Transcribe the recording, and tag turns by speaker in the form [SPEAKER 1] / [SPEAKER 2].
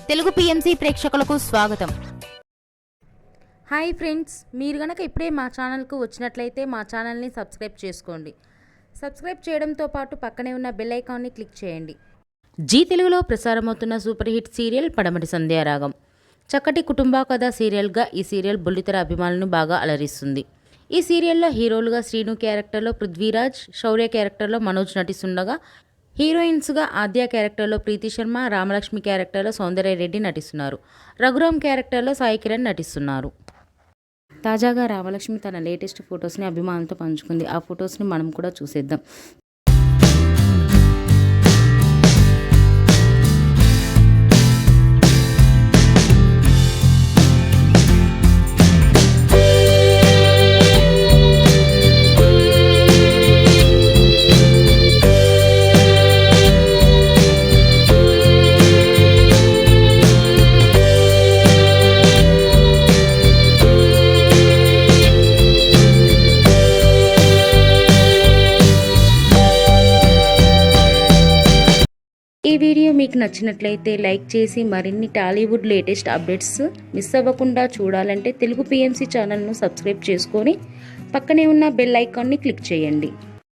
[SPEAKER 1] Telugu PMC ప్రేక్షకులకు స్వాగతం.
[SPEAKER 2] Hi friends, మీరు గనక ఇప్పుడే మా ఛానల్కు వచ్చినట్లయితే మా ఛానల్ని సబ్స్క్రైబ్ చేసుకోండి. సబ్స్క్రైబ్ చేయడంతో పాటు పక్కనే ఉన్న బెల్ ఐకాన్ని క్లిక్ చేయండి. జీ తెలుగులో ప్రసారమవుతున్న సూపర్ హిట్ సీరియల్ పడమటి సంధ్యారాగం. చక్కటి కుటుంబ కథ సీరియల్గా ఈ సీరియల్ బుల్లితెర అభిమానులను బాగా అలరిస్తుంది. ఈ సీరియల్లో హీరోలుగా శ్రీను క్యారెక్టర్లో పృథ్వీరాజ్, శౌర్య క్యారెక్టర్లో మనోజ్ నటిస్తుండగా, హీరోయిన్స్గా ఆద్య క్యారెక్టర్లో ప్రీతి శర్మ, రామలక్ష్మి క్యారెక్టర్లో సౌందర్య రెడ్డి నటిస్తున్నారు. రఘురామ్ క్యారెక్టర్లో సాయి కిరణ్ నటిస్తున్నారు. తాజాగా రామలక్ష్మి తన లేటెస్ట్ ఫొటోస్ని అభిమానులతో పంచుకుంది. ఆ ఫొటోస్ని మనం కూడా చూసేద్దాం. ఈ వీడియో మీకు నచ్చినట్లయితే లైక్ చేసి మరిన్ని టాలీవుడ్ లేటెస్ట్ అప్డేట్స్ మిస్ అవ్వకుండా చూడాలంటే తెలుగు పిఎంసి ఛానల్ను సబ్స్క్రైబ్ చేసుకొని పక్కనే ఉన్న బెల్ ఐకాన్ని క్లిక్ చేయండి.